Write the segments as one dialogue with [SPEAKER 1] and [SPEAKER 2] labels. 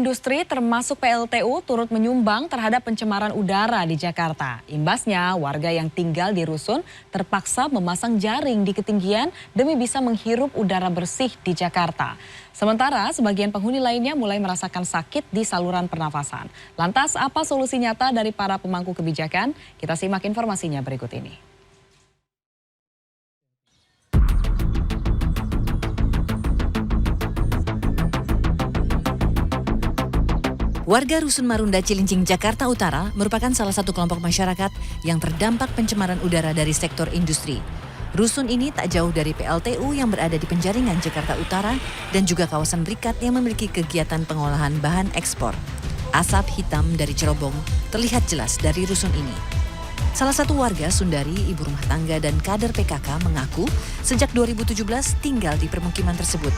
[SPEAKER 1] industri termasuk PLTU turut menyumbang terhadap pencemaran udara di Jakarta. Imbasnya, warga yang tinggal di rusun terpaksa memasang jaring di ketinggian demi bisa menghirup udara bersih di Jakarta. Sementara sebagian penghuni lainnya mulai merasakan sakit di saluran pernafasan. Lantas apa solusi nyata dari para pemangku kebijakan? Kita simak informasinya berikut ini.
[SPEAKER 2] Warga Rusun Marunda Cilincing, Jakarta Utara merupakan salah satu kelompok masyarakat yang terdampak pencemaran udara dari sektor industri. Rusun ini tak jauh dari PLTU yang berada di penjaringan Jakarta Utara dan juga kawasan berikat yang memiliki kegiatan pengolahan bahan ekspor. Asap hitam dari cerobong terlihat jelas dari rusun ini. Salah satu warga, Sundari, ibu rumah tangga dan kader PKK mengaku sejak 2017 tinggal di permukiman tersebut.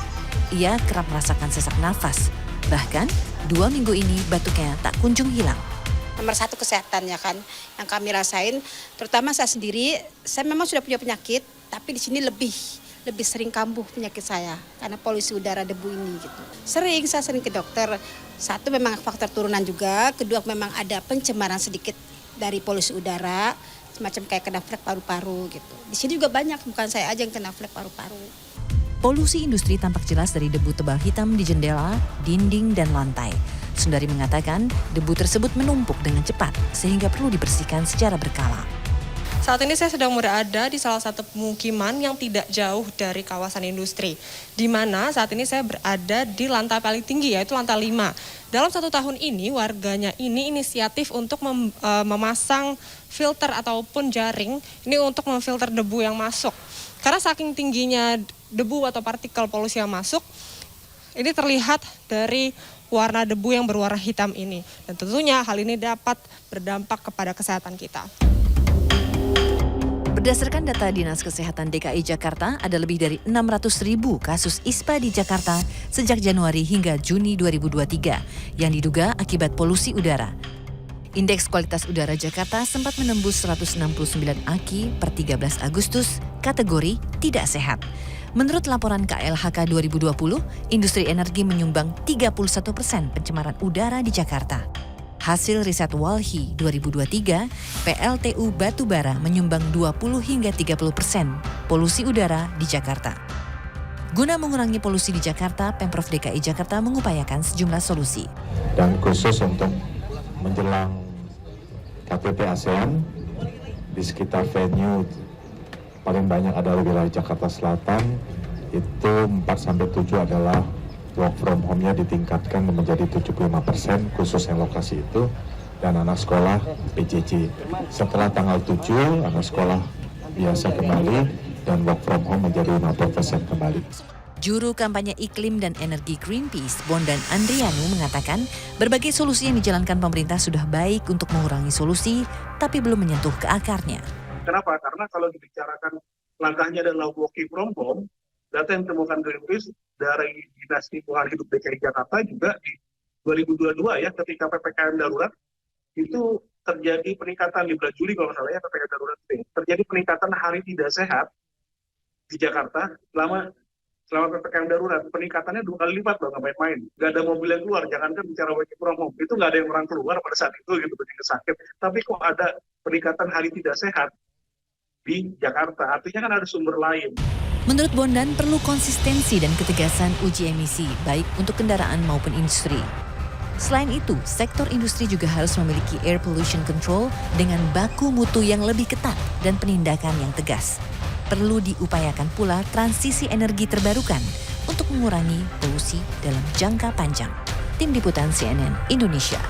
[SPEAKER 2] Ia kerap merasakan sesak nafas. Bahkan 2 minggu ini batuknya tak kunjung hilang.
[SPEAKER 3] Nomor satu kesehatan ya kan, yang kami rasain, terutama saya sendiri, saya memang sudah punya penyakit, tapi di sini lebih sering kambuh penyakit saya karena polusi udara debu ini gitu. Saya sering ke dokter. Satu memang faktor turunan juga, kedua memang ada pencemaran sedikit dari polusi udara, semacam kayak kena flek paru-paru gitu. Di sini juga banyak, bukan saya aja yang kena flek paru-paru.
[SPEAKER 2] Polusi industri tampak jelas dari debu tebal hitam di jendela, dinding, dan lantai. Sundari mengatakan debu tersebut menumpuk dengan cepat sehingga perlu dibersihkan secara berkala.
[SPEAKER 4] Saat ini saya sedang berada di salah satu pemukiman yang tidak jauh dari kawasan industri, di mana saat ini saya berada di lantai paling tinggi, yaitu lantai 5. Dalam 1 tahun ini, warganya ini inisiatif untuk memasang filter ataupun jaring ini untuk memfilter debu yang masuk. Karena saking tingginya debu atau partikel polusi yang masuk, ini terlihat dari warna debu yang berwarna hitam ini. Dan tentunya hal ini dapat berdampak kepada kesehatan kita.
[SPEAKER 2] Berdasarkan data Dinas Kesehatan DKI Jakarta, ada lebih dari 600.000 kasus ISPA di Jakarta sejak Januari hingga Juni 2023 yang diduga akibat polusi udara. Indeks kualitas udara Jakarta sempat menembus 169 AQI per 13 Agustus, kategori tidak sehat. Menurut laporan KLHK 2020, industri energi menyumbang 31% pencemaran udara di Jakarta. Hasil riset Walhi 2023, PLTU batubara menyumbang 20 hingga 30% polusi udara di Jakarta. Guna mengurangi polusi di Jakarta, Pemprov DKI Jakarta mengupayakan sejumlah solusi.
[SPEAKER 5] Dan khusus untuk menjelang KTT ASEAN, di sekitar venue paling banyak adalah wilayah Jakarta Selatan, itu 4-7 adalah work from home-nya ditingkatkan menjadi 75% khusus yang lokasi itu, dan anak sekolah PJJ. Setelah tanggal 7, anak sekolah biasa kembali dan work from home menjadi 50% kembali.
[SPEAKER 2] Juru kampanye iklim dan energi Greenpeace, Bondan Andrianu, mengatakan berbagai solusi yang dijalankan pemerintah sudah baik untuk mengurangi solusi, tapi belum menyentuh ke akarnya.
[SPEAKER 6] Kenapa? Karena kalau dibicarakan langkahnya adalah working from home, data yang ditemukan Greenpeace dari Dinas Lingkungan Hidup DKI Jakarta juga di 2022 ya, ketika PPKM darurat, itu terjadi peningkatan di bulan Juli kalau salah ya, PPKM darurat ini. Terjadi peningkatan hari tidak sehat di Jakarta selama PPKM darurat, peningkatannya 2 kali lipat loh, nggak main-main. Nggak ada mobil yang keluar, jangankan bicara working from home, itu nggak ada yang orang keluar pada saat itu gitu, begitu sakit. Tapi kok ada peningkatan hari tidak sehat di Jakarta, artinya kan ada sumber lain.
[SPEAKER 2] Menurut Bondan, perlu konsistensi dan ketegasan uji emisi, baik untuk kendaraan maupun industri. Selain itu, sektor industri juga harus memiliki air pollution control dengan baku mutu yang lebih ketat dan penindakan yang tegas. Perlu diupayakan pula transisi energi terbarukan untuk mengurangi polusi dalam jangka panjang. Tim Liputan CNN Indonesia.